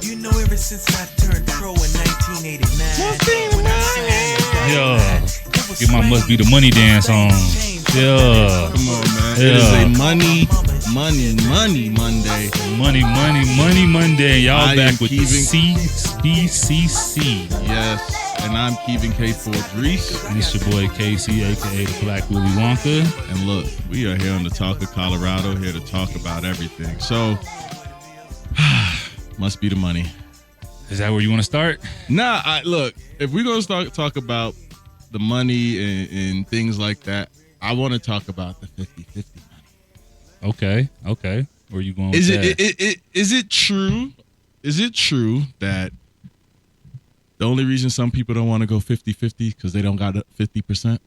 You know, ever since I turned pro in 1989, when I signed the Yeah. Get my Must Be the Money dance on. Yeah. Come on, man. Yeah. It is a money Monday. Money Monday. Y'all I back am with the CBCC. Yes. And I'm Keevin K4 Reese. And it's your boy KC, aka the Black Willy Wonka. And look, we are here on the Talk of Colorado, here to talk about everything. So, must be the money. Is that where you want to start? Nah, look, if we're going to talk about the money and things like that, I want to talk about the 50-50 money. Okay. Where are you going with that? Is it true? Is it true that the only reason some people don't want to go 50-50 because they don't got 50%?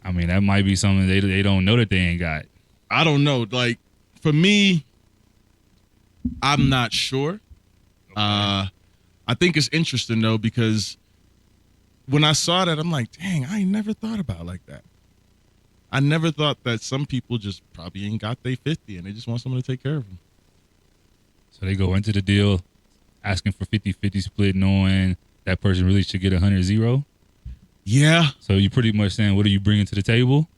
I mean, that might be something they don't know that they ain't got. I don't know. Like, for me, I'm not sure. Okay. I think it's interesting, though, because when I saw that, I'm like, dang, I ain't never thought about it like that. I never thought that some people just probably ain't got their 50 and they just want someone to take care of them. So they go into the deal asking for 50-50 split, knowing that person really should get 100-0? Yeah. So you pretty much saying, what are you bringing to the table?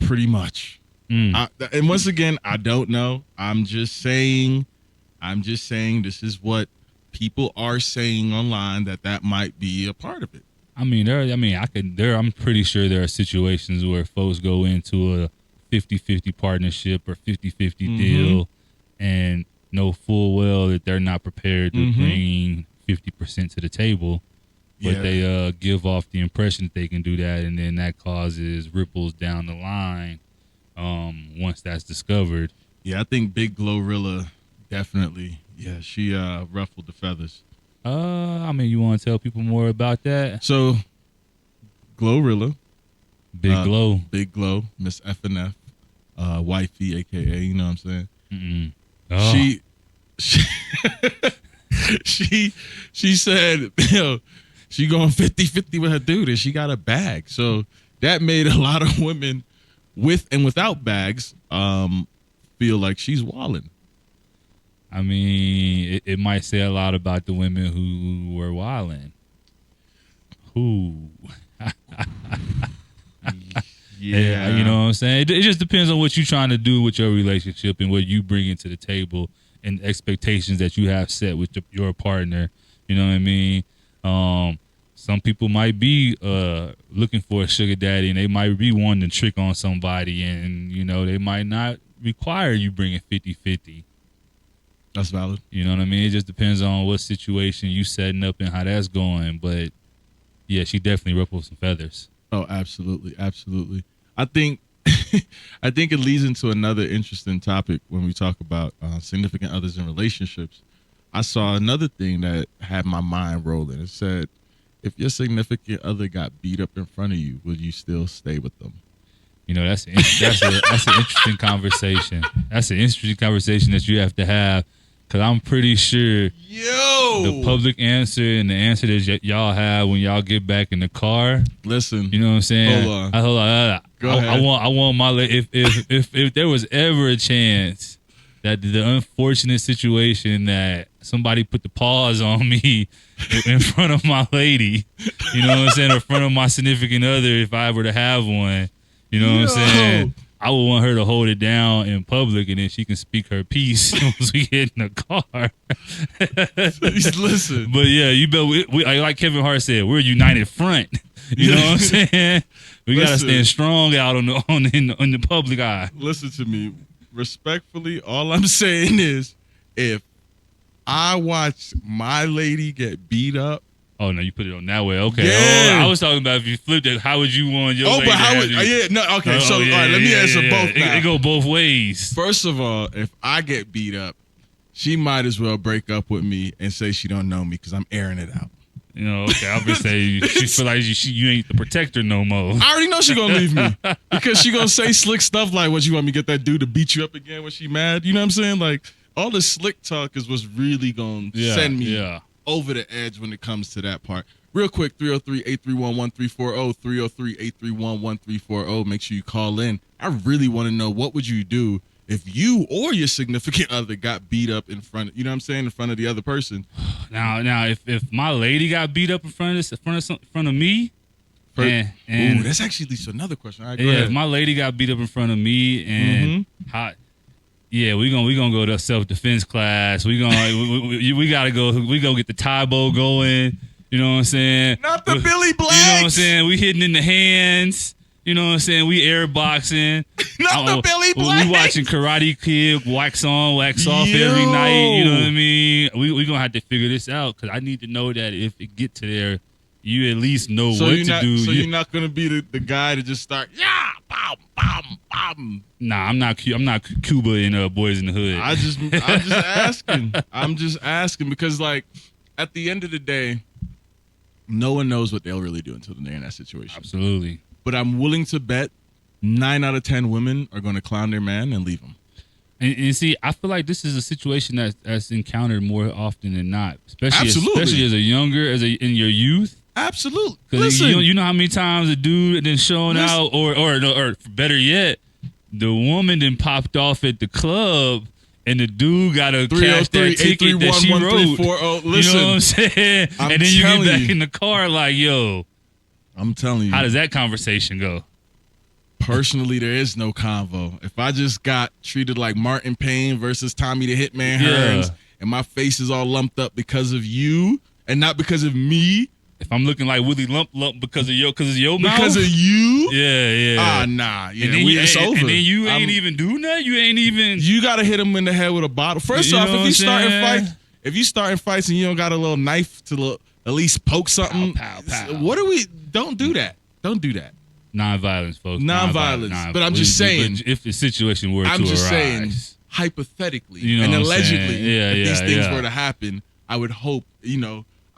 Pretty much. And once again, I don't know. I'm just saying this is what people are saying online, that might be a part of it. I'm pretty sure there are situations where folks go into a 50-50 partnership or 50-50 deal and know full well that they're not prepared to bring 50% to the table, but they give off the impression that they can do that, and then that causes ripples down the line once that's discovered. Yeah, I think Big Glorilla definitely. Yeah, she ruffled the feathers. You want to tell people more about that? So, Glorilla. Big Glow, Miss FNF, wifey, a.k.a., you know what I'm saying? Oh. She said, she going 50-50 with her dude, and she got a bag. So, that made a lot of women with and without bags feel like she's wilding. I mean, it might say a lot about the women who were wilding. Who? Yeah. You know what I'm saying? It just depends on what you're trying to do with your relationship and what you bring into the table and expectations that you have set with your partner. You know what I mean? Some people might be looking for a sugar daddy, and they might be wanting to trick on somebody, and, they might not require you bringing 50-50. That's valid. You know what I mean? It just depends on what situation you setting up and how that's going. But yeah, she definitely ruffled some feathers. Oh, absolutely. I think it leads into another interesting topic when we talk about significant others in relationships. I saw another thing that had my mind rolling. It said, if your significant other got beat up in front of you, would you still stay with them? That's an interesting conversation. That's an interesting conversation that you have to have. Because I'm pretty sure the public answer and the answer that y'all have when y'all get back in the car. Listen. You know what I'm saying? Hold on. Go ahead. I want my if there was ever a chance that the unfortunate situation that somebody put the paws on me in front of my lady, you know what I'm saying, in front of my significant other, if I were to have one, you know what I'm saying? I would want her to hold it down in public, and then she can speak her piece once we get in the car. Listen. But yeah, you bet. We like Kevin Hart said, we're a united front. You know what I'm saying? We gotta stand strong out on the public eye. Listen to me, respectfully. All I'm saying is, if I watch my lady get beat up. Oh, no, you put it on that way. Okay. Yeah. I was talking about if you flipped it, how would you want your lady but how to would, have you? yeah, no, okay. All right, let me answer both now. It go both ways. First of all, if I get beat up, she might as well break up with me and say she don't know me because I'm airing it out. Okay, I'll just say she feel like you ain't the protector no more. I already know she gonna leave me because she gonna say slick stuff like, "What, you want me to get that dude to beat you up again when she mad?" You know what I'm saying? Like, all the slick talk is what's really gonna send me over the edge when it comes to that part. Real quick, 303-831-1340, 303-831-1340. Make sure you call in. I really want to know, what would you do if you or your significant other got beat up in front of, you know what I'm saying, in front of the other person. Now, if my lady got beat up in front of me, and ooh, that's actually leads to another question. All right, go yeah, ahead. if my lady got beat up in front of me, and we gonna go to self-defense class. We gotta go. We go get the Tybo going. You know what I'm saying? Not the Billy Blacks. You know what I'm saying? We hitting in the hands. You know what I'm saying? We airboxing. Not the Billy Blacks. We watching Karate Kid, wax on, wax off every night. You know what I mean? We gonna have to figure this out because I need to know that if it get to there, you at least know what to do. So you're not gonna be the guy to just start, bam, bam, bam. Nah, I'm not Cuba in Boys in the Hood. I'm just asking. I'm just asking because, like, at the end of the day, no one knows what they'll really do until they're in that situation. Absolutely. But I'm willing to bet 9 out of 10 women are going to clown their man and leave him. And see, I feel like this is a situation that's encountered more often than not, especially as a younger, in your youth. Absolutely. Because you know how many times a dude then shown out, or better yet, the woman then popped off at the club. And the dude got to cash that ticket that she wrote. Listen, you know what I'm saying? And then you get back in the car like, yo. I'm telling you. How does that conversation go? Personally, there is no convo. If I just got treated like Martin Payne versus Tommy the Hitman Hearns, and my face is all lumped up because of you and not because of me. If I'm looking like Willie Lump because of your mouth? Because of you? Yeah. Nah. Yeah, and then it's over. And then you ain't even do nothing? You ain't even... You got to hit him in the head with a bottle. First off, if you starting fights and you don't got a little knife to at least poke something, pow. Don't do that. Don't do that. Non-violence, folks. Non-violence. But I'm just saying... If the situation were to arise... I'm just saying, hypothetically, you know and allegedly, if these things yeah. were to happen, I would hope,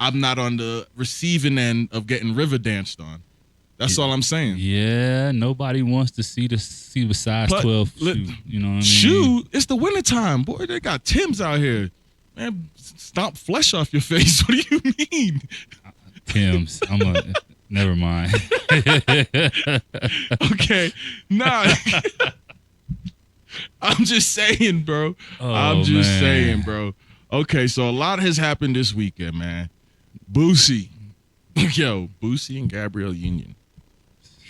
I'm not on the receiving end of getting river danced on. That's all I'm saying. Yeah, nobody wants to see the size 12 shoe. You know what I mean? Shoe? It's the wintertime. Boy, they got Timbs out here. Man, stomp flesh off your face. What do you mean? Timbs. Never mind. Okay. Nah. I'm just saying, bro. Saying, bro. Okay, so a lot has happened this weekend, man. Boosie and Gabrielle Union.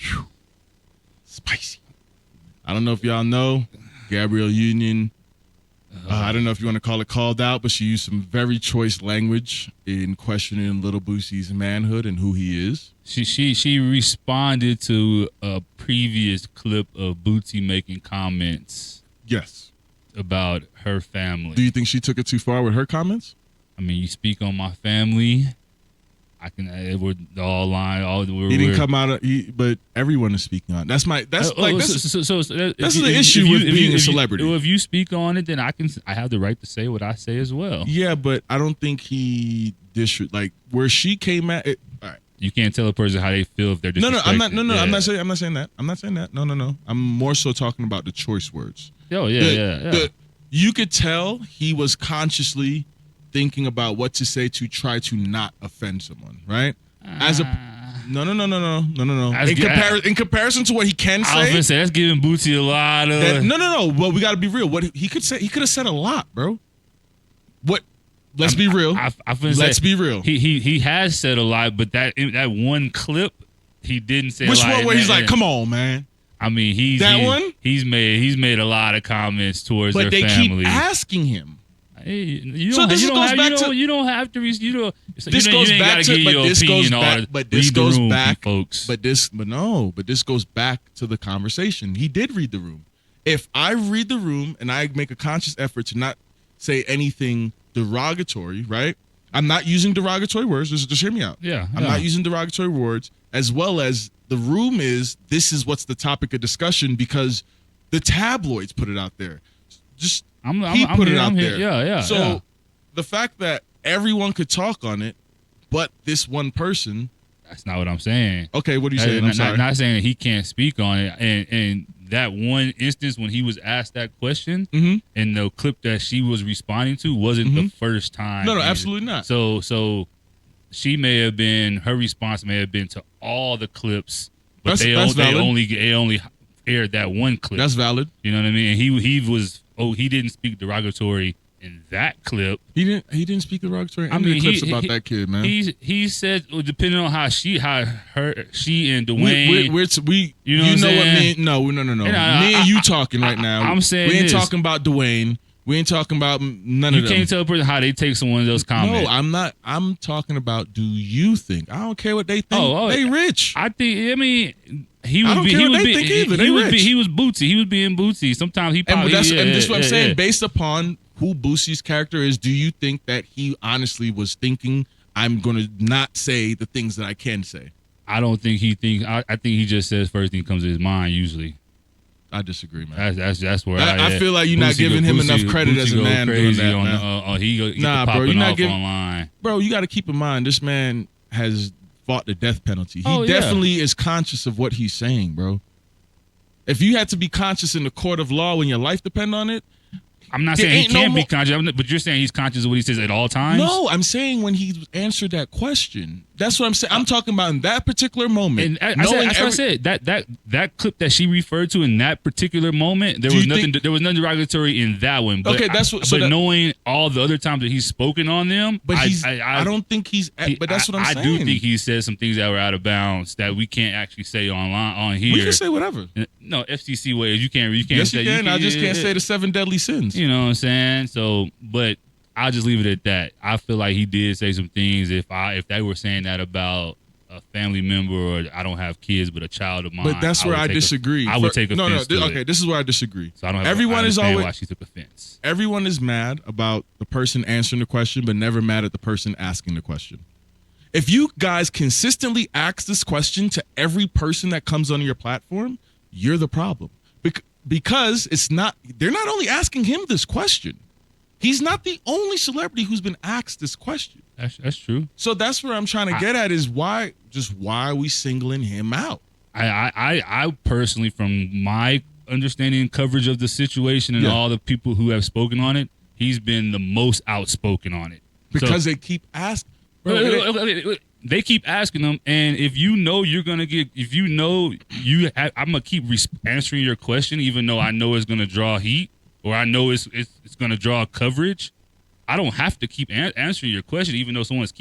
Whew. Spicy. I don't know if y'all know, Gabrielle Union, I don't know if you want to call it called out, but she used some very choice language in questioning Little Boosie's manhood and who he is. She responded to a previous clip of Boosie making comments. Yes. About her family. Do you think she took it too far with her comments? I mean, you speak on my family. We're all lying. He didn't come out, but everyone is speaking on it. That's the issue with being a celebrity. If you speak on it, then I have the right to say what I say as well. Yeah, but I don't think he where she came at it. All right. You can't tell a person how they feel if they're disrespected. No, I'm not saying that. No. I'm more so talking about the choice words. Oh, yeah. You could tell he was consciously thinking about what to say to try to not offend someone, right? No. In comparison to what he can say, I was gonna say that's giving Bootsy a lot of. No. Well, we got to be real. What he could say, he could have said a lot, bro. What? Let's be real. Let's be real. He has said a lot, but that one clip, he didn't say. Which a lot. one? Where he's like, "Come on, man." I mean, he's made a lot of comments towards their family. But they keep asking him. Hey, you don't have to. This goes back to the conversation. He did read the room. If I read the room and I make a conscious effort to not say anything derogatory, right? I'm not using derogatory words. Just hear me out. I'm not using derogatory words, as well as the room is. This is what's the topic of discussion because the tabloids put it out there. He put it out there. So the fact that everyone could talk on it, but this one person. That's not what I'm saying. Okay, what are you saying? I'm sorry. Not saying that he can't speak on it. And that one instance when he was asked that question, and the clip that she was responding to wasn't the first time. No, absolutely not. So her response may have been to all the clips, but they only aired that one clip. That's valid. You know what I mean? And he didn't speak derogatory in that clip. He didn't speak derogatory. I mean, clips about that kid, man. He said, depending on how she and Dwayne. We you know what me? No. Me and you talking right now. I'm saying we ain't talking about Dwayne. We ain't talking about none of them. You can't tell a person how they take someone else's comment. No, I'm not. I'm talking about, do you think? I don't care what they think. They rich. I think. I mean, he was being Bootsy. He was being Bootsy. Sometimes he probably. And that's what I'm saying. Based upon who Boosie's character is, do you think that he honestly was thinking, I'm going to not say the things that I can say? I don't think he thinks. I think he just says first thing comes to his mind usually. I disagree, man. That's where I feel like you're not giving him enough credit as a man doing that, man. Bro, you're not giving online. Bro, you got to keep in mind this man has fought the death penalty. He definitely is conscious of what he's saying, bro. If you had to be conscious in the court of law when your life depend on it, I'm not saying he can't be conscious, but you're saying he's conscious of what he says at all times? No, I'm saying when he answered that question. That's what I'm saying. I'm talking about in that particular moment. And I said that clip that she referred to in that particular moment, there was nothing derogatory in that one. But knowing all the other times that he's spoken on them, but I don't think he's. But that's what I'm saying. I do think he said some things that were out of bounds that we can't actually say on here. We can say whatever. No, FCC ways you can't. Yes, you can. I just can't say the 7 deadly sins. You know what I'm saying? So, but I'll just leave it at that. I feel like he did say some things. If they were saying that about a family member, or I don't have kids, but a child of mine. But that's where I disagree. I would take offense. Okay, this is where I disagree. So I don't. Everyone is always why she took offense. Everyone is mad about the person answering the question, but never mad at the person asking the question. If you guys consistently ask this question to every person that comes on your platform, you're the problem. Because they're not only asking him this question. He's not the only celebrity who's been asked this question. That's true. So that's where I'm trying to get at is why are we singling him out? I personally, from my understanding and coverage of the situation and all the people who have spoken on it, he's been the most outspoken on it. Because they keep asking. They keep asking them, and if you know you're gonna get, I'm gonna keep answering your question, even though I know it's gonna draw heat, or I know it's gonna draw coverage. I don't have to keep answering your question, even though someone's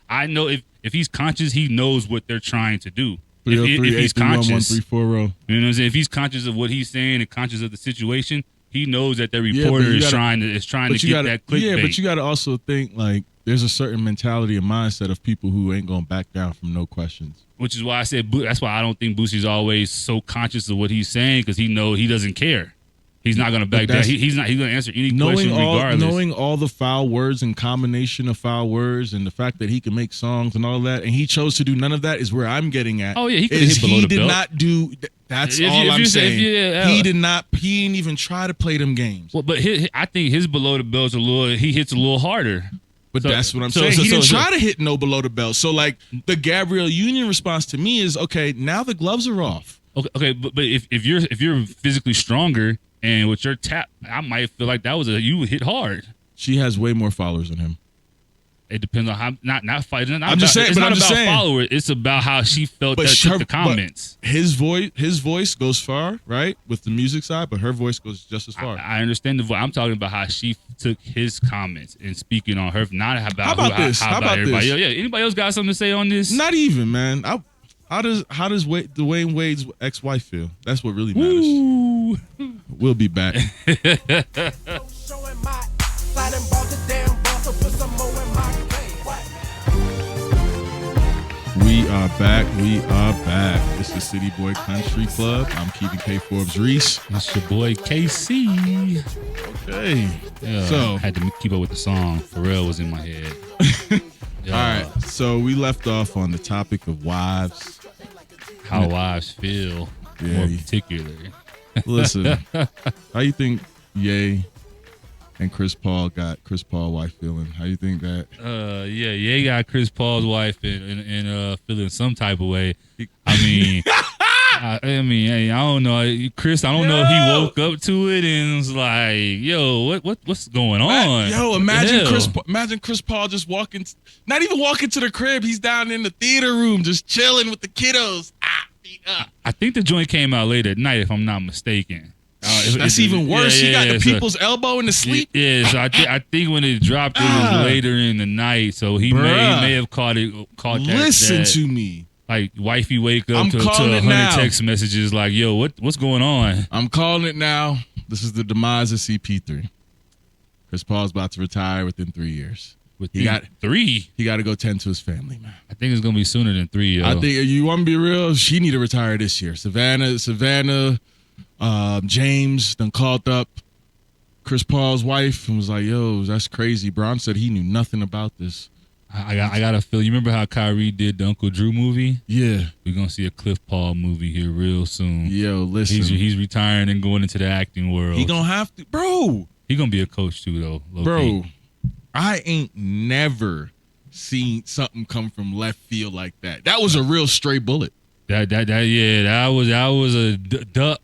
I know if he's conscious, he knows what they're trying to do. If he's conscious, you know what I'm saying? If he's conscious of what he's saying and conscious of the situation, he knows that the reporter is trying to get that clickbait. Yeah, but you got to also think like there's a certain mentality and mindset of people who ain't gonna back down from no questions. Which is why I said that's why I don't think Boosie's always so conscious of what he's saying, because he knows he doesn't care. He's not going to back down. He's going to answer any question regardless. Knowing all the foul words and combination of foul words and the fact that he can make songs and all that, and he chose to do none of that is where I'm getting at. Oh, yeah, he could hit below the belt. He did not do – that's all I'm saying. He did not – he didn't even try to play them games. Well, but I think his below the belt's he hits a little harder. But that's what I'm saying. He didn't try to hit no below the belt. So, like, the Gabrielle Union response to me is, okay, now the gloves are off. Okay, but if you're physically stronger – and with your tap, I might feel like that was you hit hard. She has way more followers than him. It depends on how not fighting. I'm just saying, it's not about saying. followers. It's about how she felt took the comments. His voice goes far, right, with the music side, but her voice goes just as far. I understand the voice. I'm talking about how she took his comments and speaking on her, not about how about everybody. This? Yeah, anybody else got something to say on this? Not even, man. How does Dwayne Wade's ex-wife feel? That's what really matters. Ooh. We'll be back. We are back. This is City Boy Country Club. I'm Keegan K. Forbes Reese. It's your boy KC. Okay. Yeah, so I had to keep up with the song. Pharrell was in my head. All right. So we left off on the topic of wives. How wives feel, more particularly. Listen, how you think Ye and Chris Paul got Chris Paul's wife feeling? How you think that? Ye got Chris Paul's wife and feeling some type of way. I mean, I don't know, Chris. I don't know if he woke up to it and was like, "Yo, what's going on?" Imagine Chris Paul just not even walking to the crib. He's down in the theater room, just chilling with the kiddos. I think the joint came out late at night, if I'm not mistaken. That's even worse. He got the so- people's elbow in the sleep. Yeah, so I think when it dropped, it was later in the night. So he may have caught that. Listen that, to me. Like wifey wake up I'm to calling it 100 now. text messages like, yo, what's going on? I'm calling it now. This is the demise of CP3. Chris Paul's about to retire within 3 years. He got 3. He got to go tend to his family, man. I think it's gonna be sooner than 3. Yo. I think you want to be real. She need to retire this year. Savannah, James done called up Chris Paul's wife and was like, "Yo, that's crazy." Bron said he knew nothing about this. I got to feel. You remember how Kyrie did the Uncle Drew movie? Yeah. We're gonna see a Cliff Paul movie here real soon. Yo, listen. He's retiring and going into the acting world. He gonna have to, bro. He gonna be a coach too, though. Bro, I ain't never seen something come from left field like that. That was a real stray bullet. That was a duck.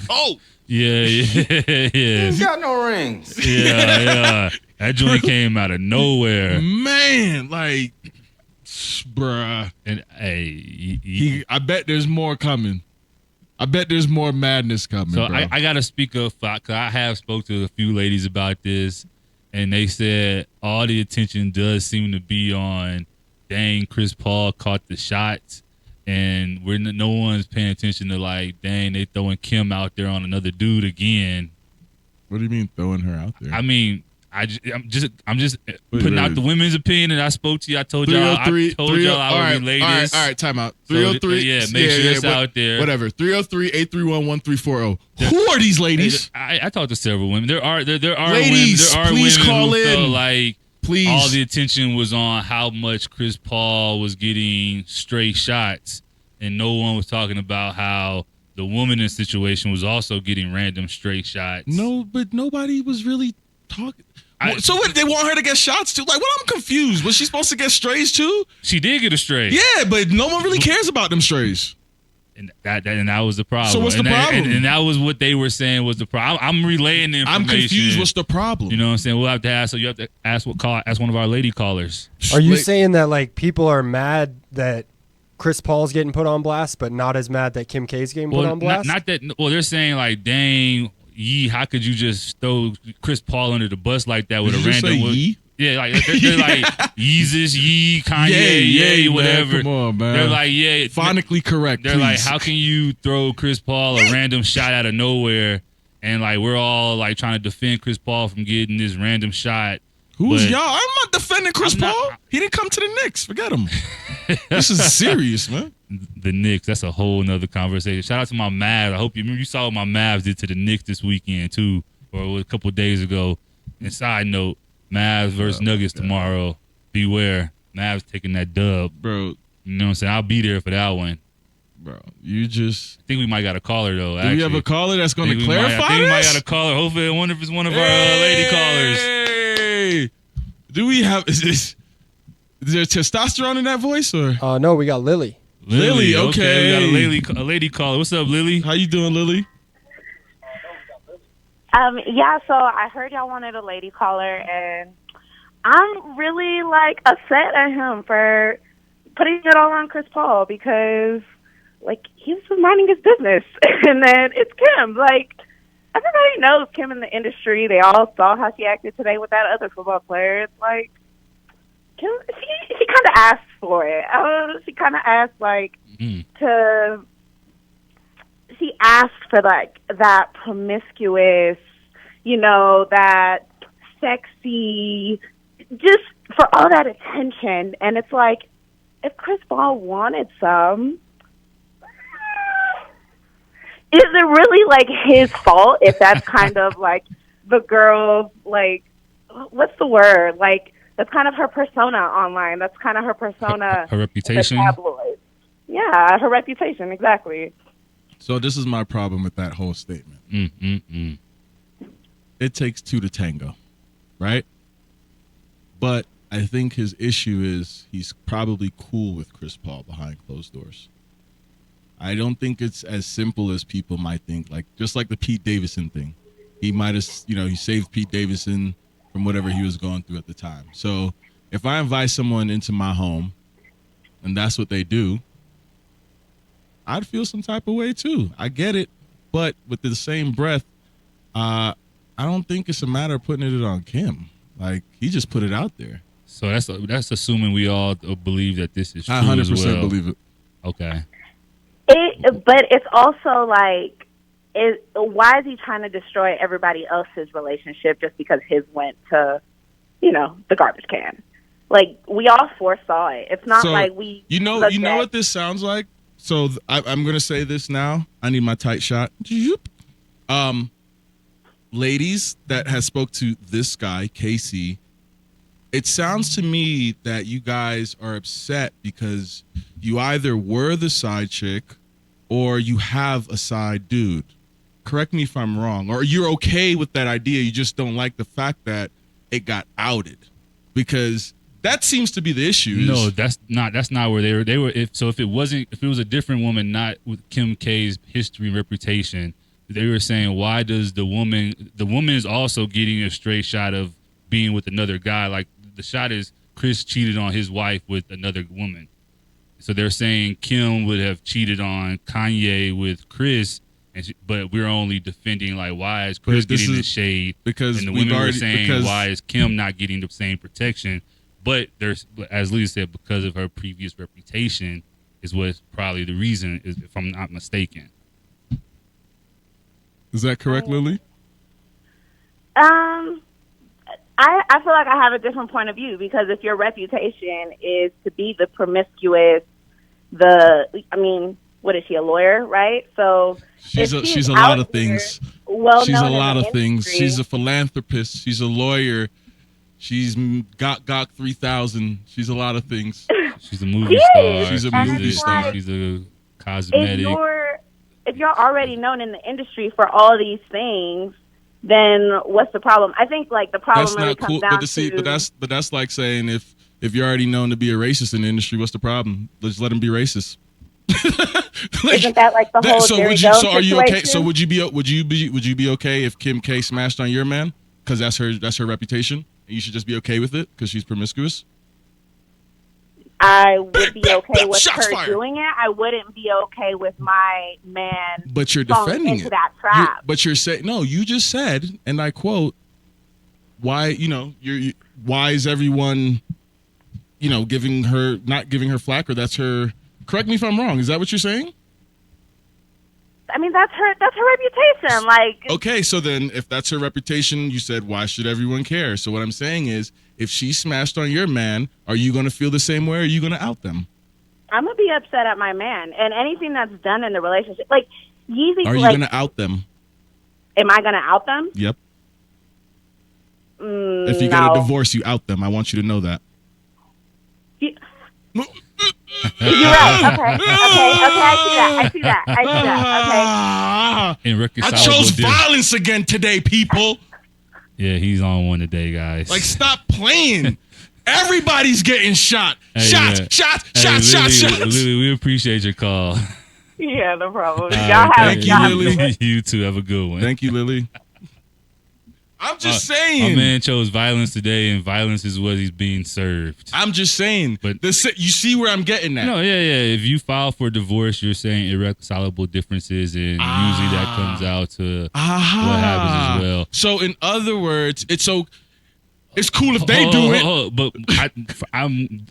Oh. Yeah. He's got no rings. Yeah. That joint came out of nowhere. Man, like, bruh. And hey, I bet there's more coming. I bet there's more madness coming. So bro. I got to speak up because I have spoke to a few ladies about this, and they said all the attention does seem to be on, dang, Chris Paul caught the shots, and no one's paying attention to like, dang, they throwing Kim out there on another dude again. What do you mean throwing her out there? I mean, I'm just putting out the women's opinion, and I spoke to you. I told y'all I would relay this. All right, time out. 303. Yeah, make sure it's out there. Whatever. 303-831-1340. Who are these ladies? I talked to several women. There are ladies, women, please women call who in. felt like Please. all the attention was on how much Chris Paul was getting stray shots, and no one was talking about how the woman in the situation was also getting random stray shots. No, but nobody was really talking. So what? They want her to get shots too? Like, what? I'm confused. Was she supposed to get strays too? She did get a stray. Yeah, but no one really cares about them strays. And that was the problem. So what's the problem? And that was what they were saying was the problem. I'm relaying the information. I'm confused. What's the problem? You know what I'm saying? We'll have to ask. So you have to ask one of our lady callers. Are you saying that like people are mad that Chris Paul's getting put on blast, but not as mad that Kim K's getting put on blast? Not that. Well, they're saying like, dang, Yee, how could you just throw Chris Paul under the bus like that with Did a you just random? say Yee? Yeah, like they're like Yeezus, Yee, Kanye, Yay, whatever. Man, come on, man. They're like, yeah, phonically correct. They're please. like, how can you throw Chris Paul a random shot out of nowhere? And like we're all like trying to defend Chris Paul from getting this random shot. Who's y'all? I'm not defending Chris I'm not- Paul. He didn't come to the Knicks. Forget him. This is serious, man. The Knicks, that's a whole nother conversation. Shout out to my Mavs. I hope you saw what my Mavs did to the Knicks this weekend too, or a couple of days ago. And side note, Mavs versus Nuggets tomorrow. Beware, Mavs taking that dub, Bro. You know what I'm saying? I'll be there for that one. Bro, you just. I think we might got a caller though. Do we have a caller that's going to clarify I think we might this? got a caller. Hopefully, I wonder if it's one of our lady callers. Hey, do we have? Is there testosterone in that voice or? No, we got Lily. Lily, okay. We got a lady caller. What's up, Lily? How you doing, Lily? Yeah, so I heard y'all wanted a lady caller, and I'm really, like, upset at him for putting it all on Chris Paul because, like, he was just minding his business. And then it's Kim. Like, everybody knows Kim in the industry. They all saw how she acted today with that other football player. It's like, Kim, she kind of asked for it. She kind of asked, like, she asked for, like, that promiscuous, you know, that sexy, just for all that attention. And it's like, if Chris Paul wanted some, is it really, like, his fault if that's kind of, like, the girl's, like, what's the word? Like, that's kind of her persona online. That's kind of her persona. Her reputation? The tabloids. Yeah, her reputation, exactly. So this is my problem with that whole statement. It takes two to tango, right? But I think his issue is he's probably cool with Chris Paul behind closed doors. I don't think it's as simple as people might think. Like, just like the Pete Davidson thing. He might have, he saved Pete Davidson from whatever he was going through at the time. So if I invite someone into my home and that's what they do, I'd feel some type of way too. I get it, but with the same breath, I don't think it's a matter of putting it on Kim. Like, he just put it out there. So that's assuming we all believe that this is true. I 100% as well. believe it. Okay. But it's also like, why is he trying to destroy everybody else's relationship just because his went to, the garbage can? Like, we all foresaw it. It's not like we. You know what this sounds like. So I'm gonna say this now. I need my tight shot. Ladies that has spoke to this guy, Casey, it sounds to me that you guys are upset because you either were the side chick or you have a side dude. Correct me if I'm wrong. Or you're okay with that idea. You just don't like the fact that it got outed. Because that seems to be the issue. No, that's not where they were. If it was a different woman, not with Kim K's history and reputation, they were saying, why does the woman is also getting a straight shot of being with another guy? Like, the shot is Chris cheated on his wife with another woman. So they're saying Kim would have cheated on Kanye with Chris, but we're only defending, like, why is Chris getting the shade? Because and the women were saying, why is Kim not getting the same protection? But as Lisa said, because of her previous reputation is what's probably the reason, if I'm not mistaken. Is that correct, Lily? I feel like I have a different point of view, because if your reputation is to be the promiscuous, what is she, a lawyer, right? So she's a lot of things. She's a lot of things. She's a philanthropist. She's a lawyer. She's got 3,000. She's a lot of things. She's a movie star. She's a movie star. She's a cosmetic. If you're already known in the industry for all these things, then what's the problem? I think, like, the problem really comes down to. But that's like saying if you're already known to be a racist in the industry, what's the problem? Let's let him be racist. Isn't that like the whole so are you okay? So would you be okay if Kim K smashed on your man? Because that's her reputation, and you should just be okay with it because she's promiscuous. I would be okay with her doing it. I wouldn't be okay with my man. But you're defending into that trap. But you're saying no. You just said, and I quote, "Why why is everyone, not giving her flack, or that's her." Correct me if I'm wrong. Is that what you're saying? I mean, that's her reputation. Like, okay, so then if that's her reputation, you said, why should everyone care? So what I'm saying is, if she smashed on your man, are you going to feel the same way, or are you going to out them? I'm going to be upset at my man, and anything that's done in the relationship. Like, Yeezy. Are you going to out them? Am I going to out them? Yep. If you get a divorce, you out them. I want you to know that. You're right. Okay. I see that. Okay. I chose violence again today, people. Yeah, he's on one today, guys. Like, stop playing. Everybody's getting shot. Shots. Lily, we appreciate your call. Yeah, no problem. Thank you, Lily. You too. Have a good one. Thank you, Lily. I'm just saying. My man chose violence today, and violence is what he's being served. I'm just saying. But you see where I'm getting at. No, yeah. If you file for divorce, you're saying irreconcilable differences, and usually that comes out to what happens as well. So, in other words, it's cool if they do it. But I'm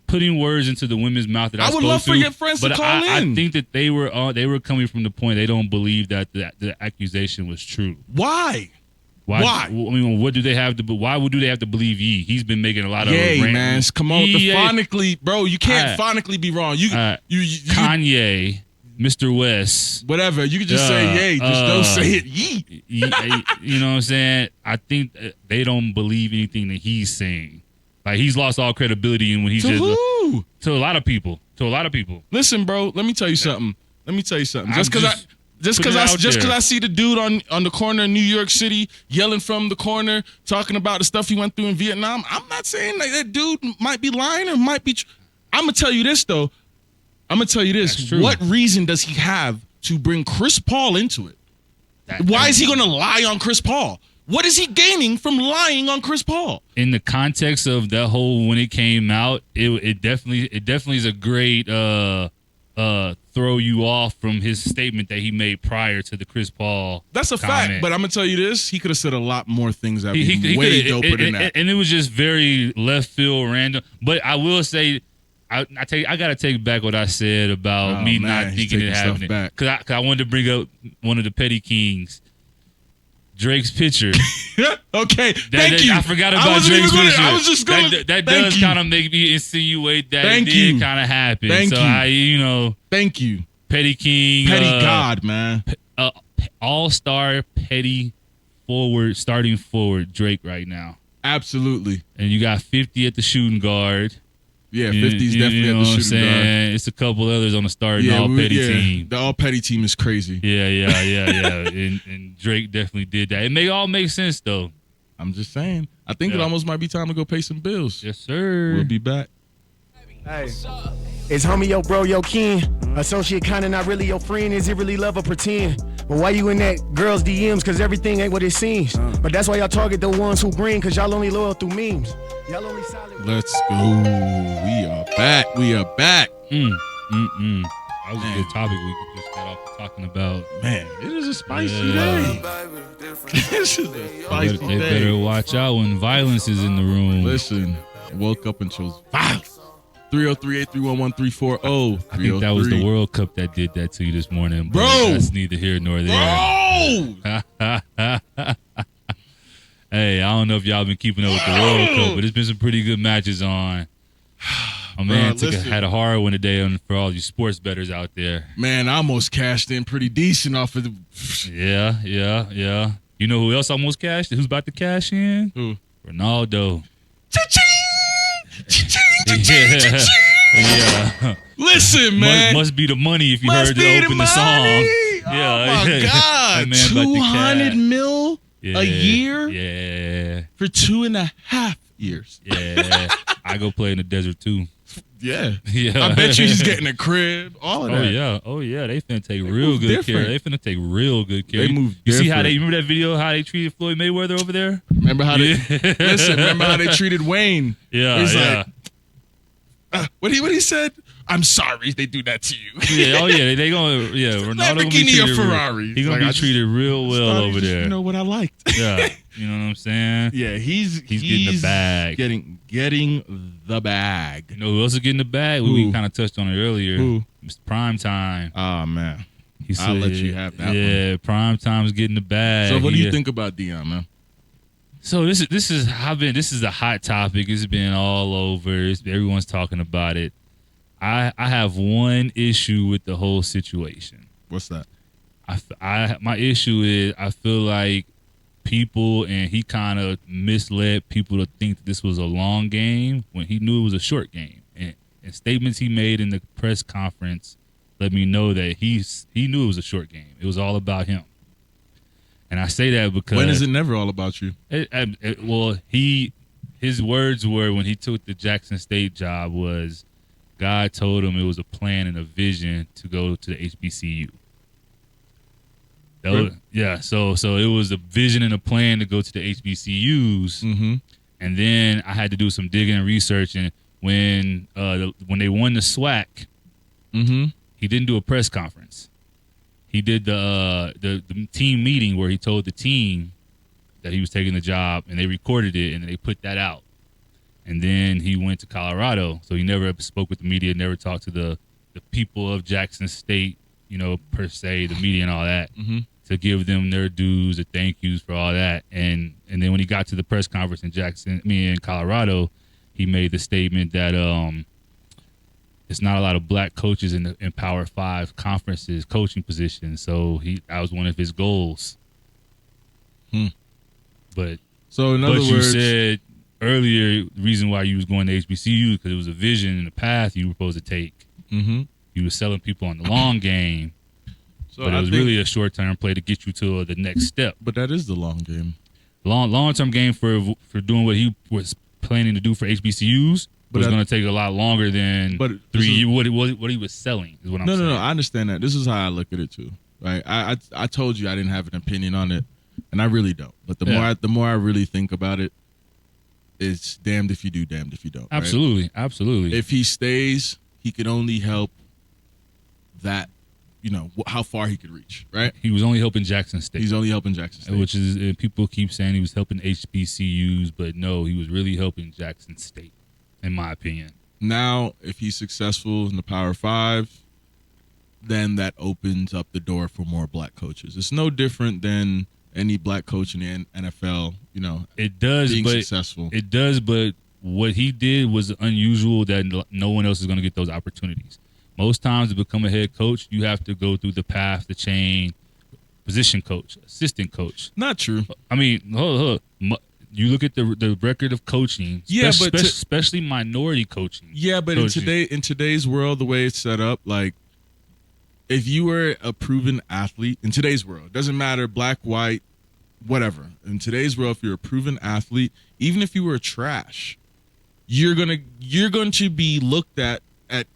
putting words into the women's mouth that I would love for your friends to call in. I think that they were coming from the point they don't believe that the accusation was true. Why? Why? I mean, what do they have to? Why do they have to believe Yee? He's been making a lot of. Yay, man! Come on, phonically, bro. You can't phonically be wrong. You Kanye, Mr. West, whatever. You can just say yay. Just don't say it. Yee. You know what I'm saying? I think they don't believe anything that he's saying. Like, he's lost all credibility, and when he's to a lot of people. Listen, bro. Let me tell you something. Just because I see the dude on the corner in New York City yelling from the corner, talking about the stuff he went through in Vietnam, I'm not saying that dude might be lying or might be. I'm gonna tell you this though. What reason does he have to bring Chris Paul into it? Why is he gonna lie on Chris Paul? What is he gaining from lying on Chris Paul? In the context of that whole when it came out, it definitely is a great throw you off from his statement that he made prior to the Chris Paul. That's a comment. fact, but I'm gonna tell you this: he could have said a lot more things that be way doper than that. And it was just very left field, random. But I will say, I gotta take back what I said about not thinking it happening, because I wanted to bring up one of the petty kings, Drake's picture. Okay, thank you. I forgot about Drake's picture. I was just going. That does kind of make me insinuate that it did kind of happen. Thank you. Petty king, petty god, man. All-star petty forward, starting forward, Drake right now. Absolutely. And you got 50 at the shooting guard. Yeah, 50's definitely at the shooting guard. It's a couple others on the starting all-petty team. The all-petty team is crazy. Yeah. and Drake definitely did that. It may all make sense, though. I'm just saying. I think it almost might be time to go pay some bills. Yes, sir. We'll be back. Hey. Is homie your bro, your kin? Associate kinda not really your friend. Is it really love or pretend? But why you in that girl's DMs? Cause everything ain't what it seems. But that's why y'all target the ones who green, cause y'all only loyal through memes. Y'all only solid. Let's go. We are back. That was a good topic we could just get off talking about. Man, it is a spicy day. This is a spicy day. They better watch out when violence is in the room. Listen, woke up and chose violence. 303-831-1340. I think that was the World Cup that did that to you this morning. Bro. That's neither here nor there. Bro! Hey, I don't know if y'all been keeping up with the World Cup, but there's been some pretty good matches on. My man had a hard one today for all you sports bettors out there. Man, I almost cashed in pretty decent off of the... Yeah. You know who else almost cashed? Who's about to cash in? Who? Ronaldo. Yeah. Listen, man. Must be the money if you heard to open the song. Yeah. Oh my God. 200 mil a year? Yeah. For 2.5 years. Yeah. I go play in the desert too. Yeah. I bet you he's getting a crib. All of that. Oh yeah. They finna take real good care. They finna take real good care. They move. You see how they remember that video how they treated Floyd Mayweather over there? Remember how they remember how they treated Wayne? Yeah. He's like, what he said? I'm sorry they do that to you. They gonna Ronaldo Lamborghini or Ferrari. He gonna be treated real well over there. You know what I liked. Yeah. You know what I'm saying? Yeah, he's getting the bag. Getting the bag. You know who else is getting the bag? We kind of touched on it earlier. Who? It's Primetime. Oh man. I'll let you have that one. Yeah, Primetime's getting the bag. So what do you think about Deion, man? So this is a hot topic. It's been all over. Everyone's talking about it. I have one issue with the whole situation. What's that? My issue is I feel like people, and he kind of misled people to think that this was a long game when he knew it was a short game. And statements he made in the press conference let me know that he knew it was a short game. It was all about him. And I say that because when is it never all about you? His words were when he took the Jackson State job was God told him it was a plan and a vision to go to the HBCU. So it was a vision and a plan to go to the HBCUs. Mm-hmm. And then I had to do some digging and research. And when they won the SWAC, he didn't do a press conference. He did the team meeting where he told the team that he was taking the job, and they recorded it, and they put that out. And then he went to Colorado, so he never spoke with the media, never talked to the people of Jackson State, per se, the media and all that, to give them their dues, the thank yous for all that. And then when he got to the press conference in Colorado, he made the statement that it's not a lot of black coaches in Power 5 conferences, coaching positions. So that was one of his goals. But in other words, you said earlier the reason why you was going to HBCU because it was a vision and a path you were supposed to take. You were selling people on the long game, but it was really a short-term play to get you to the next step. But that is the long game. Long-term game for doing what he was planning to do for HBCUs. But it's going to take a lot longer than 3 years. What he was selling is what I'm saying. No, I understand that. This is how I look at it too. Right? I told you I didn't have an opinion on it, and I really don't. But the more I really think about it, it's damned if you do, damned if you don't. Absolutely, right? Absolutely. If he stays, he can only help that, how far he could reach, right? He was only helping Jackson State. He's only helping Jackson State. Which is, people keep saying he was helping HBCUs, but no, he was really helping Jackson State, in my opinion. Now, if he's successful in the Power 5, then that opens up the door for more black coaches. It's no different than any black coach in the NFL, it does, being but successful. It does, but what he did was unusual that no one else is going to get those opportunities. Most times to become a head coach, you have to go through the path, the chain, position coach, assistant coach. Not true. I mean, you look at the record of coaching, especially minority coaching. Yeah, but in today's world, the way it's set up, like, if you were a proven athlete in today's world, doesn't matter, black, white, whatever. In today's world, if you're a proven athlete, even if you were trash, you're going to be looked at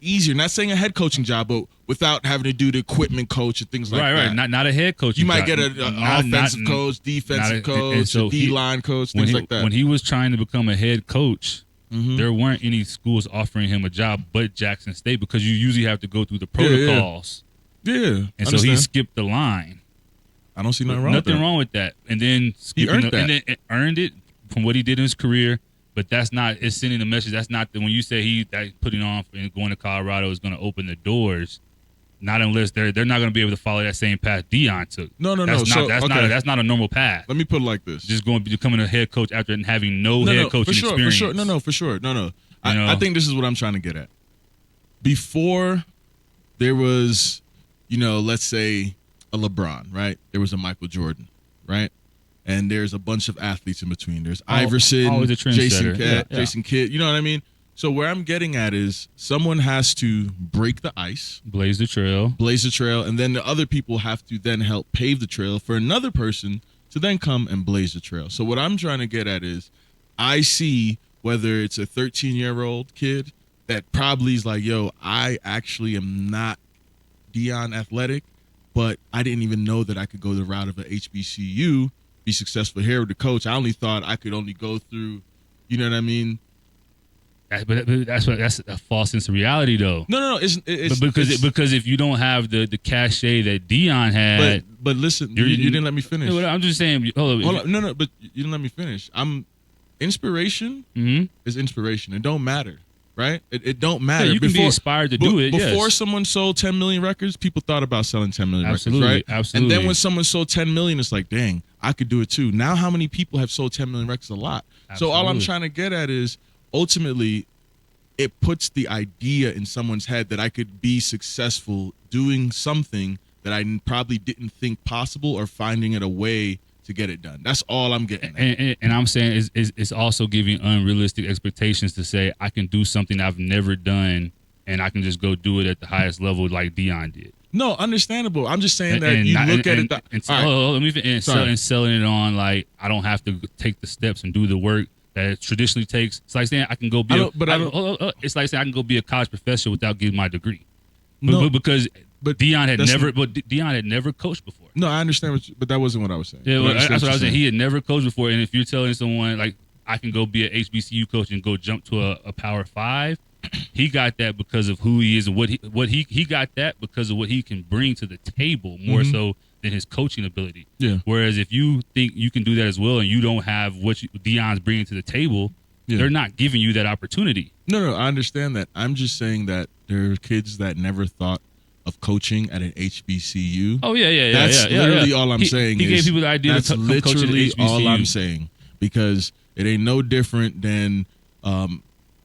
easier. Not saying a head coaching job, but without having to do the equipment coach and things like that. Right. Not a head coach. You might get an offensive coach, defensive coach, a D-line coach, things like that. When he was trying to become a head coach, there weren't any schools offering him a job but Jackson State, because you usually have to go through the protocols. Yeah. And so he skipped the line. I don't see nothing wrong with that. Nothing wrong with that. And then he earned that. And then earned it from what he did in his career. But that's not, it's sending a message. That's not when you say that putting on and going to Colorado is going to open the doors. Not unless they're not going to be able to follow that same path Deion took. No. That's not a normal path. Let me put it like this: just becoming a head coach after having no head coaching experience. For sure. I think this is what I'm trying to get at. Before there was, let's say a LeBron, right? There was a Michael Jordan, right? And there's a bunch of athletes in between. There's Iverson, Jason Kidd. You know what I mean? So where I'm getting at is someone has to break the ice, blaze the trail, and then the other people have to then help pave the trail for another person to then come and blaze the trail. So what I'm trying to get at is I see whether it's a 13-year-old kid that probably is like, yo, I actually am not Deion athletic, but I didn't even know that I could go the route of a HBCU, be successful here with the coach. I only thought I could only go through, you know what I mean? But that's a false sense of reality, though. No. It's because if you don't have the cachet that Deion had, but listen, you didn't let me finish. No, I'm just saying. Hold on. No, but you didn't let me finish. Inspiration is inspiration. It don't matter, right? It don't matter. Yeah, you can be inspired to do it. Before someone sold 10 million records, people thought about selling 10 million records, right? Absolutely. And then when someone sold 10 million, it's like, dang, I could do it too. Now, how many people have sold 10 million records? A lot. Absolutely. So all I'm trying to get at is, ultimately, it puts the idea in someone's head that I could be successful doing something that I probably didn't think possible, or finding it a way to get it done. That's all I'm getting at. And I'm saying it's also giving unrealistic expectations to say I can do something I've never done and I can just go do it at the highest level like Deion did. No, understandable. I'm just saying that you look at it. And selling it on like I don't have to take the steps and do the work that it traditionally takes. It's like saying I can go be. It's like saying I can go be a college professor without getting my degree. Because Deion had never coached before. No, I understand, but that wasn't what I was saying. Yeah, that's what I was saying. He had never coached before, and if you're telling someone like I can go be an HBCU coach and go jump to a Power 5, he got that because of who he is and what he got that because of what he can bring to the table more so than his coaching ability. Yeah. Whereas if you think you can do that as well and you don't have what Deion's bringing to the table, they're not giving you that opportunity. No, I understand that. I'm just saying that there are kids that never thought of coaching at an HBCU. Oh yeah. That's literally all I'm saying. He gave people the idea that's to coach at literally HBCU. all I'm saying, because it ain't no different than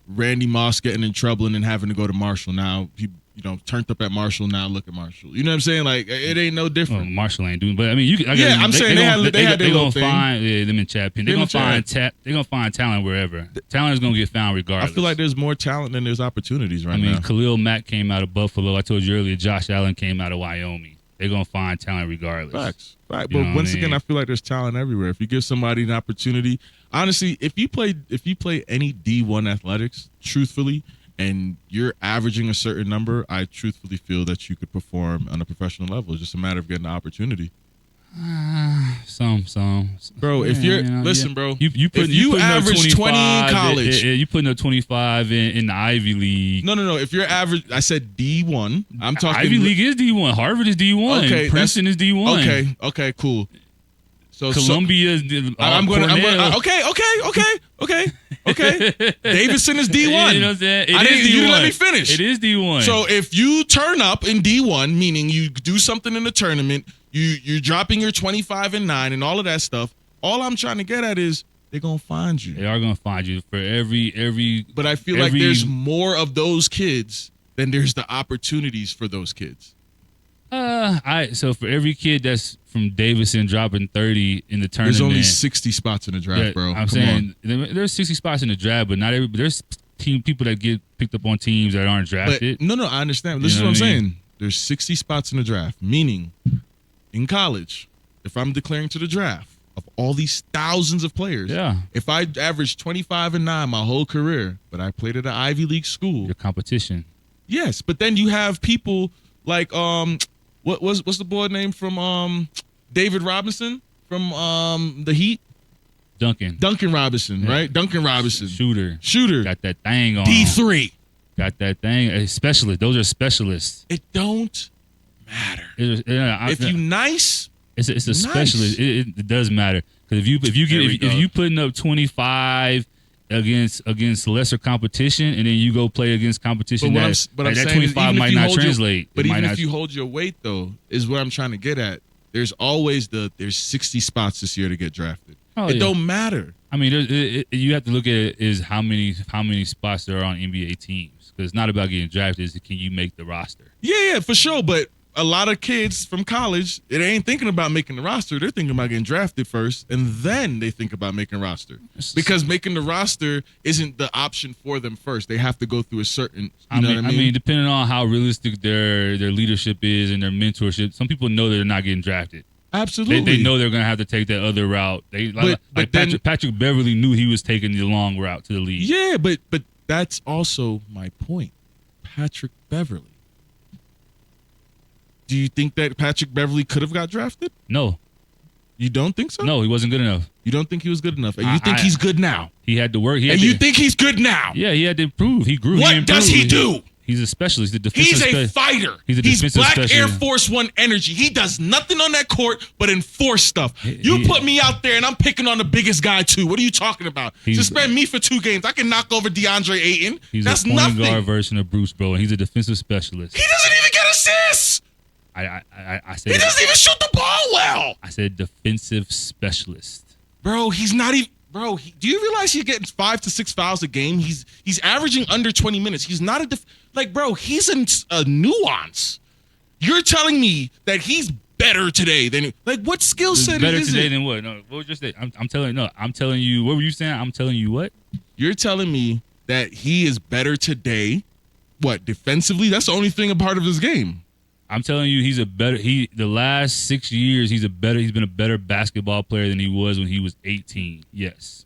Randy Moss getting in trouble and then having to go to Marshall. Now he turned up at Marshall. Now look at Marshall. You know what I'm saying? Like it ain't no different. Well, Marshall ain't doing, but I mean, I'm saying they had their little thing. Them in Chapin. They're gonna find talent wherever. Talent is gonna get found regardless. I feel like there's more talent than there's opportunities right now. I mean, Khalil Mack came out of Buffalo. I told you earlier, Josh Allen came out of Wyoming. They're gonna find talent regardless. Facts. Right. But once again, I feel like there's talent everywhere. If you give somebody an opportunity, honestly, if you play any D1 athletics, truthfully, and you're averaging a certain number, I truthfully feel that you could perform on a professional level. It's just a matter of getting the opportunity. Some. Bro, if you're listen, bro. If you average 20 in college, you putting up 25 in the Ivy League. No. If you're average, I said D1. I'm talking Ivy League is D1. Harvard is D1. Okay, Princeton is D1. Okay, cool. So Columbia is. I'm going. Okay. Davidson is D1. You know what I'm saying? You didn't let me finish. It is D1. So if you turn up in D1, meaning you do something in the tournament, you're dropping your 25 and 9 and all of that stuff. All I'm trying to get at is they're gonna find you. They are gonna find you for every. But I feel like there's more of those kids than there's the opportunities for those kids. So for every kid that's from Davidson dropping 30 in the tournament, there's only 60 spots in the draft, bro. I'm saying there's 60 spots in the draft, but not every. But there's people that get picked up on teams that aren't drafted. But, no, I understand. This is what I'm saying. There's 60 spots in the draft, meaning in college, if I'm declaring to the draft of all these thousands of players, if I average 25 and 9 my whole career, but I played at an Ivy League school, your competition. Yes, but then you have people like what's the boy name from David Robinson from the Heat? Duncan Robinson, right? Duncan Robinson. Shooter. Got that thing on. D3. Got that thing. A specialist. Those are specialists. It don't matter. If you nice, it's a nice. Specialist. It does matter because if you putting up 25 against lesser competition and then you go play against competition that 25 might not translate. But even if you hold your weight though, is what I'm trying to get at. There's always there's 60 spots this year to get drafted. It don't matter. I mean, you have to look at it is how many spots there are on NBA teams because it's not about getting drafted. It's can you make the roster? Yeah, for sure. But a lot of kids from college, it ain't thinking about making the roster. They're thinking about getting drafted first, and then they think about making roster because making the roster isn't the option for them first. They have to go through a certain. I mean, depending on how realistic their leadership is and their mentorship, some people know they're not getting drafted. Absolutely, they know they're going to have to take that other route. Patrick Beverly knew he was taking the long route to the league. Yeah, but that's also my point. Patrick Beverly. Do you think that Patrick Beverly could have got drafted? No. You don't think so? No, he wasn't good enough. You don't think he was good enough? And you think he's good now? He had to work. You think he's good now? Yeah, he had to improve. He grew. What does he do? He's a specialist. He's a fighter. He's Black Air Force One energy. He does nothing on that court but enforce stuff. You put me out there and I'm picking on the biggest guy too. What are you talking about? Suspend me for 2 games. I can knock over DeAndre Ayton. That's a point guard version of Bruce, bro, and he's a defensive specialist. He doesn't even get assists. I said he doesn't even shoot the ball well. I said defensive specialist. Bro, he's not even. Bro, do you realize he's getting 5 to 6 fouls a game? He's averaging under 20 minutes. He's not bro, he's a nuance. You're telling me that he's better today than what skill set is it? Better today than what? No, what was your state? I'm telling you. What were you saying? I'm telling you what? You're telling me that he is better today. What, defensively? That's the only thing a part of his game. I'm telling you, the last 6 years, he's been a better basketball player than he was when he was 18. Yes.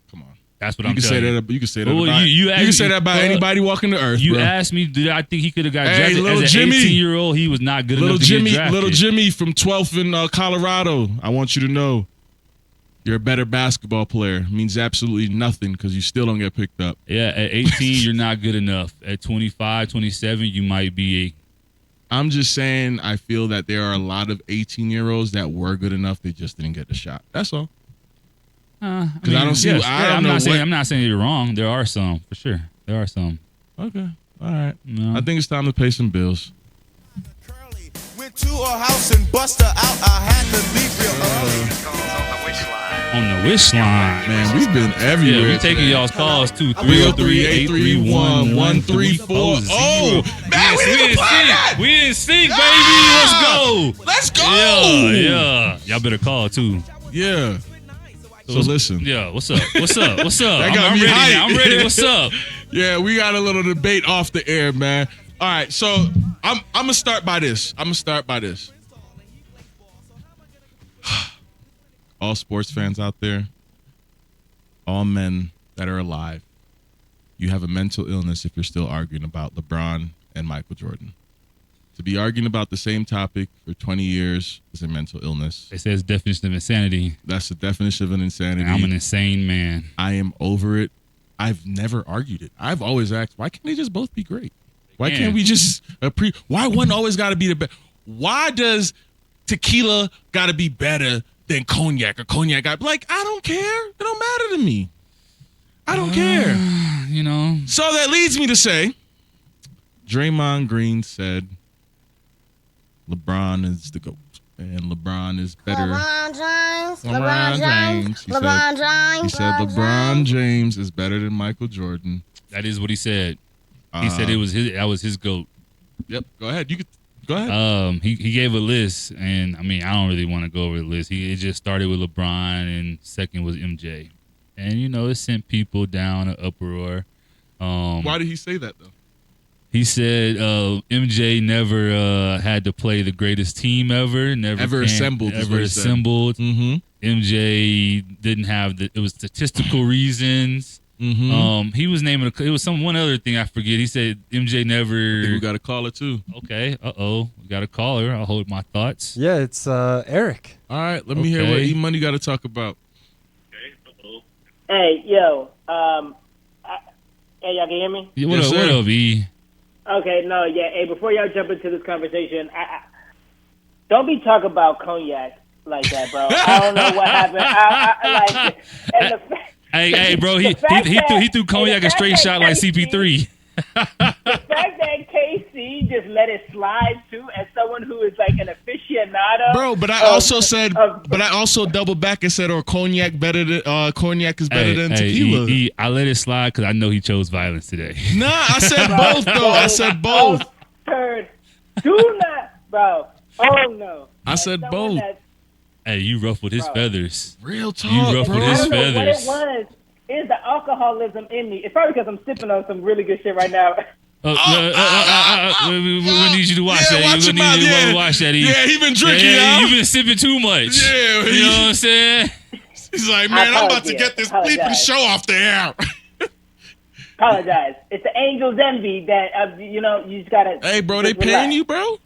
Come on. That's what I'm telling you. You can say that you can say that about anybody walking the earth, you bro. Asked me, did I think he could have got drafted as an 18-year-old? He was not good enough to get drafted. Little Jimmy from 12th in Colorado, I want you to know, you're a better basketball player. It means absolutely nothing because you still don't get picked up. Yeah, at 18, you're not good enough. At 25, 27, you might be I'm just saying I feel that there are a lot of 18-year-olds that were good enough. They just didn't get the shot. That's all. Because I don't see. Yes. I'm not saying you're wrong. There are some, for sure. There are some. Okay. All right. No. I think it's time to pay some bills. Went to a house and bust her out. I had to leave real early. On the wish line. Man, we've been everywhere. Yeah, we're taking y'all's calls too. 303-831-1340. Oh, man, we didn't play that. We didn't sync, baby. Let's go. Yeah. Y'all better call too. Yeah. So listen. Yeah, what's up? That got me hyped. I'm ready. What's up? Yeah, we got a little debate off the air, man. All right, so I'm gonna start by this. All sports fans out there, all men that are alive, you have a mental illness if you're still arguing about LeBron and Michael Jordan. To be arguing about the same topic for 20 years is a mental illness. It says definition of insanity. That's the definition of an insanity. And I'm an insane man. I am over it. I've never argued it. I've always asked, why can't they just both be great? Why can't we just why one always got to be the best? Why does tequila got to be better than cognac or cognac got like, I don't care. It don't matter to me. I don't care. You know. So that leads me to say, Draymond Green said LeBron is the GOAT. And LeBron is better. LeBron James. He said LeBron James is better than Michael Jordan. That is what he said. He said that was his GOAT. Yep. Go ahead. You could go ahead. He gave a list, and I mean, I don't really want to go over the list. It just started with LeBron, and second was MJ. And you know, it sent people down an uproar. Why did he say that though? He said MJ never had to play the greatest team ever. Never assembled. Mm-hmm. MJ didn't have it was statistical reasons. Mm-hmm. He was naming it was one other thing I forget. He said MJ never. I think we got a caller too. Okay. We got a caller. I'll hold my thoughts. Yeah, it's Eric. All right, let me hear what E-Money got to talk about. Hey, yo. Hey, y'all can hear me? Yeah, what up, E? Okay, no, yeah. Hey, before y'all jump into this conversation, I don't be talking about cognac like that, bro. I don't know what happened. And the fact, hey, bro, he threw cognac a straight shot like CP3. The fact that KC just let it slide too, as someone who is like an aficionado, bro. But I also doubled back and said, "Or cognac is better than tequila." I let it slide because I know he chose violence today. Nah, I said both though. I said both. Do not, bro. Oh no. I said both. Hey, you ruffled his feathers. Real talk, you ruffled his feathers. What it was is the alcoholism in me. It's probably because I'm sipping on some really good shit right now. We need you to watch that. Watch we need you to watch that. Yeah, he been drinking. You've been sipping too much. Yeah, you know what I'm saying. He's like, man, I'm about to get this bleeping show off the air. Apologize. It's the angel's envy that you just gotta. Hey, bro, they paying you, bro.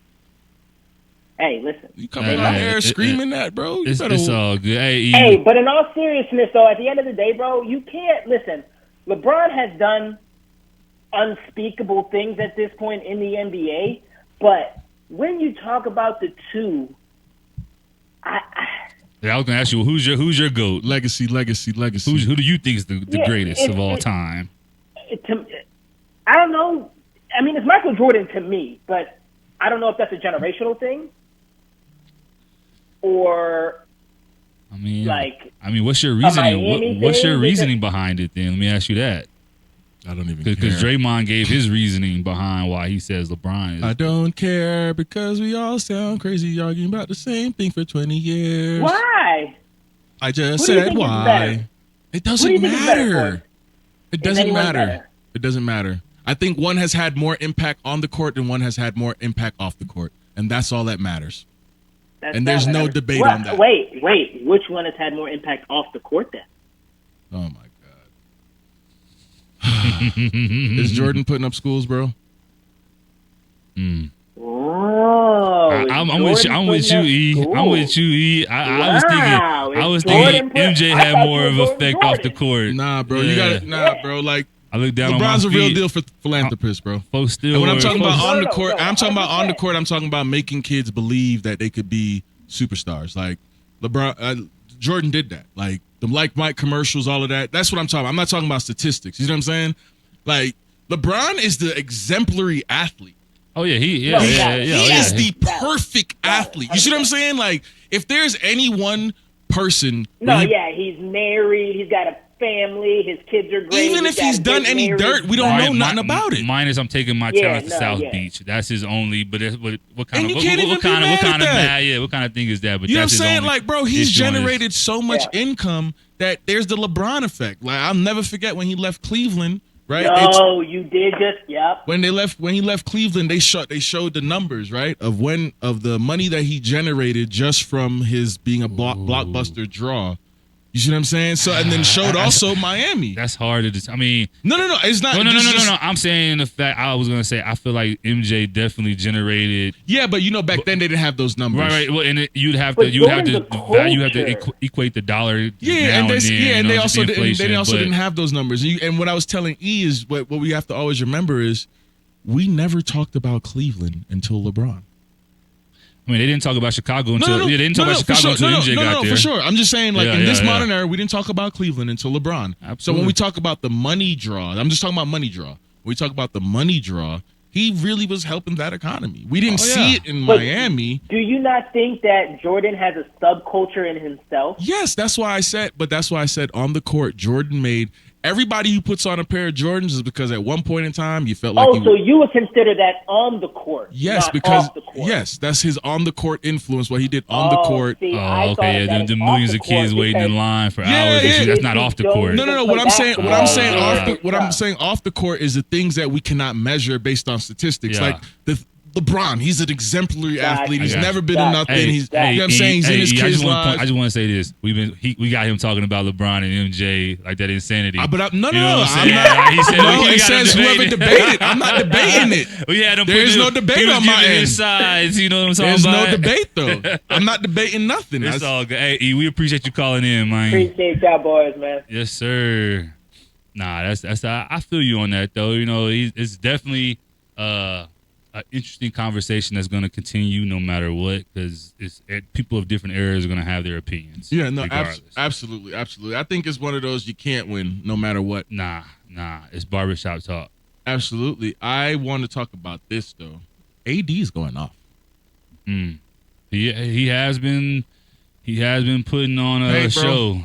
Hey, listen. You come in my air screaming that, bro. It's all good. Hey, but in all seriousness, though, at the end of the day, bro, you can't listen. LeBron has done unspeakable things at this point in the NBA, but when you talk about the two, I was gonna ask you, who's your GOAT? Legacy. Who do you think is the greatest of all time? I don't know. I mean, it's Michael Jordan to me, but I don't know if that's a generational thing. Or, what's your reasoning? What's your reasoning behind it? Then let me ask you that. I don't even care. Because Draymond gave his reasoning behind why he says LeBron is. I don't care because we all sound crazy arguing about the same thing for 20 years. Why? I just said why. It doesn't matter. It doesn't matter. It doesn't matter. I think one has had more impact on the court and one has had more impact off the court, and that's all that matters. And there's no debate on that. Wait. Which one has had more impact off the court then? Oh, my God. Is Jordan putting up schools, bro? Oh, I'm with you, E. I'm with you, E. I was thinking MJ had more of an effect off the court. Nah, bro. You got it. Nah, bro. Like, I look down LeBron's on my a real feet. deal for philanthropist, bro. Folks still. And when I'm talking about on the court, I'm talking about making kids believe that they could be superstars. Like LeBron, Jordan did that. Like the Mike commercials, all of that. That's what I'm talking about. I'm not talking about statistics. You know what I'm saying? Like LeBron is the exemplary athlete. Oh yeah, he is the perfect athlete. You see what I'm saying? Like if there's any one person, he's married. He's got a family. His kids are great. Even if he's done any dirt, we don't know nothing about it. Mine is I'm taking my talent to South Beach. That's his only. But what kind of thing is that? But you know what I'm that's his saying? only, like, bro, he's generated so much income that there's the LeBron effect. Like I'll never forget when he left Cleveland. Right? Oh, you did just When he left Cleveland, they showed the numbers, right, of the money that he generated just from his being a blockbuster draw. You see what I'm saying? So and then showed also Miami. That's hard to. I mean, no, it's not. No. I'm saying the fact. I was gonna say I feel like MJ definitely generated. Yeah, but back then they didn't have those numbers. Right. Well, and you'd have But to equate the dollar. Yeah, and they also inflation, didn't have those numbers. And what I was telling E is what we have to always remember is we never talked about Cleveland until LeBron. I mean, they didn't talk about Chicago until they didn't talk about Chicago until MJ got there. For sure. I'm just saying, in this modern era, we didn't talk about Cleveland until LeBron. Absolutely. So when we talk about the money draw, I'm just talking about money draw. When we talk about the money draw, he really was helping that economy. We didn't see it in Miami. Do you not think that Jordan has a subculture in himself? Yes, that's why I said on the court, Jordan made. Everybody who puts on a pair of Jordans is because at one point in time you felt like. So you would consider that on the court? Yes, because off the court. Yes, that's his on the court influence. What he did on the court. See, okay. The millions of kids waiting in line for hours. That's not off the court. No. What I'm saying off the court is the things that we cannot measure based on statistics. Like LeBron, he's an exemplary athlete. He's never been in nothing. He's you know what I'm saying? He's in his kids' lives. I just want to say this. We got him talking about LeBron and MJ like that insanity. I'm not. He said, it says whoever debated. I'm not debating it. There's no debate on my end. Sides, you know what I'm talking There's about? no debate though. I'm not debating nothing. It's all good. Hey, E, we appreciate you calling in, man. Appreciate y'all boys, man. Yes, sir. Nah, that's. I feel you on that though. You know, it's definitely an interesting conversation that's going to continue no matter what, because people of different eras are going to have their opinions. Yeah, no, absolutely. I think it's one of those you can't win no matter what. Nah, it's barbershop talk. Absolutely. I want to talk about this though. AD is going off. He has been putting on a show.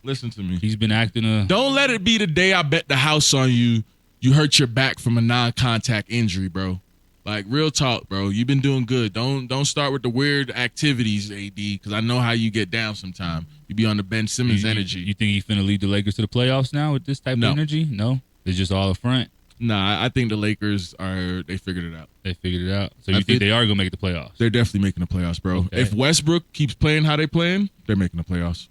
Listen to me. He's been acting Don't let it be the day I bet the house on you. You hurt your back from a non-contact injury, bro. Like, real talk, bro. You've been doing good. Don't start with the weird activities, AD, because I know how you get down sometimes. You be on the Ben Simmons energy. You think he's finna lead the Lakers to the playoffs now with this type of energy? No? It's just all up front? Nah, I think the Lakers they figured it out. They figured it out? So you think they are going to make the playoffs? They're definitely making the playoffs, bro. Okay. If Westbrook keeps playing how they playing, they're making the playoffs.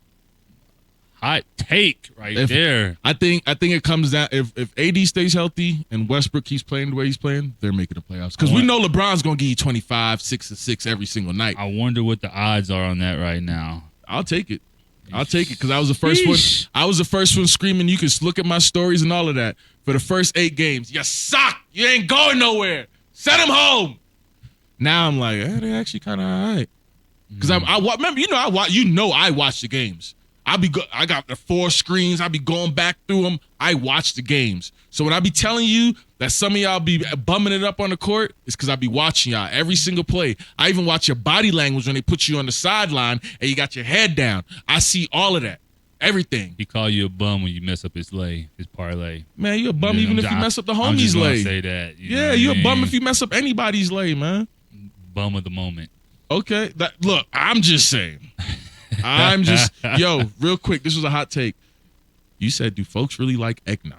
Hot take there. I think it comes down if AD stays healthy and Westbrook keeps playing the way he's playing, they're making the playoffs. Because we know LeBron's gonna give you 25, 6 and 6 every single night. I wonder what the odds are on that right now. I'll take it because I was the first one. I was the first one screaming. You can look at my stories and all of that for the first 8 games. You suck. You ain't going nowhere. Send them home. Now I'm like, they actually kind of all right. Because I remember, I watch the games. I got the 4 screens. I be going back through them. I watch the games. So when I be telling you that some of y'all be bumming it up on the court, it's because I be watching y'all every single play. I even watch your body language when they put you on the sideline and you got your head down. I see all of that. Everything. He call you a bum when you mess up his parlay. Man, you a bum even if you mess up the homie's lay. Say that. You a bum if you mess up anybody's lay, man. Bum of the moment. Okay. Look, I'm just saying. Real quick, this was a hot take. You said, do folks really like eggnog?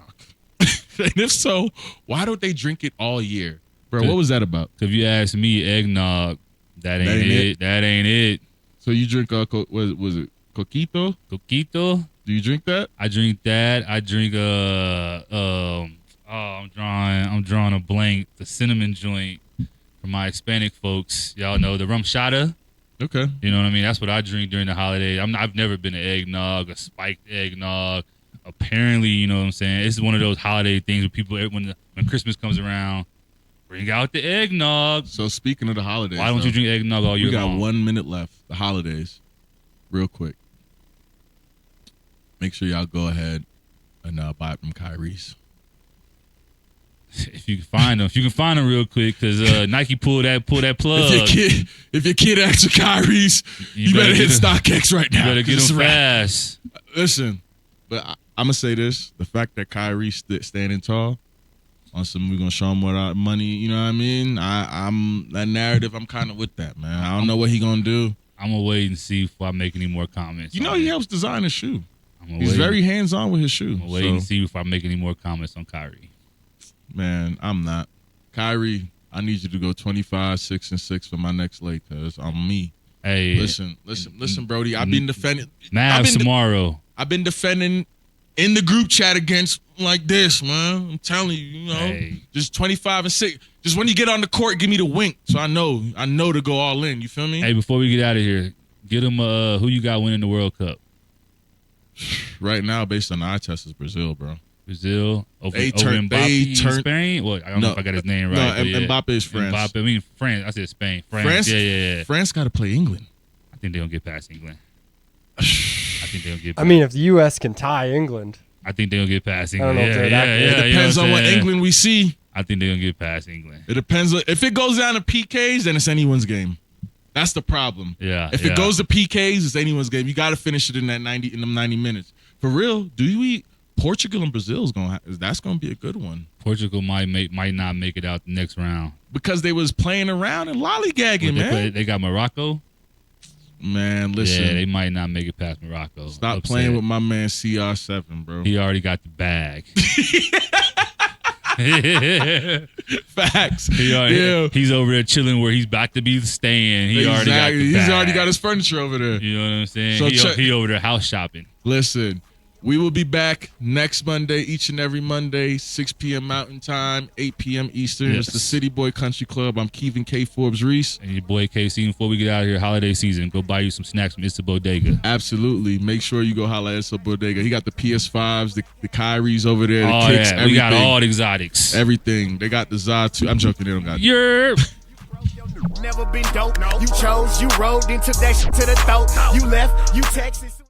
And if so, why don't they drink it all year? Bro, what was that about? If you ask me, eggnog, that ain't it. That ain't it. So you drink, was it coquito? Coquito? Do you drink that? I drink that. I drink, I'm drawing a blank. The cinnamon joint for my Hispanic folks. Y'all know the rumchata. Okay. You know what I mean? That's what I drink during the holidays. I've never been an eggnog, a spiked eggnog. Apparently, you know what I'm saying? It's one of those holiday things where people, when Christmas comes around, bring out the eggnog. So speaking of the holidays, why don't you drink eggnog all year long? We got 1 minute left. The holidays. Real quick. Make sure y'all go ahead and buy it from Kyrie's. If you can find them real quick, because Nike pull that plug. If your kid asks for Kyrie's, you better hit StockX right now. You better get them fast. Listen, but I'm gonna say this: the fact that Kyrie's standing tall on some, we're gonna show him what our money. You know what I mean? I'm that narrative. I'm kind of with that, man. I don't know what he gonna do. I'm gonna wait and see if I make any more comments. You know, he helps design his shoe. He's very hands on with his shoe. I'm gonna wait and see if I make any more comments on Kyrie. Man, I'm not. Kyrie, I need you to go 25, 6 and 6 for my next leg, cause I'm me. Hey, listen, Brody. I've been defending. Mavs tomorrow. I've been defending in the group chat against like this, man. I'm telling you, just 25-6. Just when you get on the court, give me the wink, so I know to go all in. You feel me? Hey, before we get out of here, get them. Who you got winning the World Cup? Right now, based on the eye test, is Brazil, bro. Brazil over Mbappe, Spain. Well, I don't know if I got his name right. No, Mbappe is France. Mbappe, I mean France. I said Spain. France. Yeah. France got to play England. I think they're gonna get past England. I think they're gonna get. I mean, if the U.S. can tie England, I think they're gonna get past England. I don't know if they're that good. It depends on what England we see. I think they're gonna get past England. It depends. If it goes down to PKs, then it's anyone's game. That's the problem. Yeah. If it goes to PKs, it's anyone's game. You got to finish it in them 90 minutes. For real, Portugal and Brazil that's gonna be a good one. Portugal might not make it out the next round because they was playing around and lollygagging, man. They got Morocco. Man, listen. Yeah, they might not make it past Morocco. Stop playing with my man CR7, bro. He already got the bag. Facts. He's over there chilling where he's about to be staying. He's already got his furniture over there. You know what I'm saying? So he over there house shopping. Listen, we will be back next Monday, each and every Monday, 6 p.m. Mountain Time, 8 p.m. Eastern. Yes. It's the City Boy Country Club. I'm Kevin K. Forbes Reese. And your boy KC. Before we get out of here, holiday season, go buy you some snacks from It's a Bodega. Absolutely. Make sure you go holla at It's a Bodega. He got the PS5s, the Kyries over there, the kicks, everything. We got all the exotics. Everything. They got the ZA too. I'm joking. They don't got Never been dope. You chose, you rode into that shit to the throat. You left, you texted.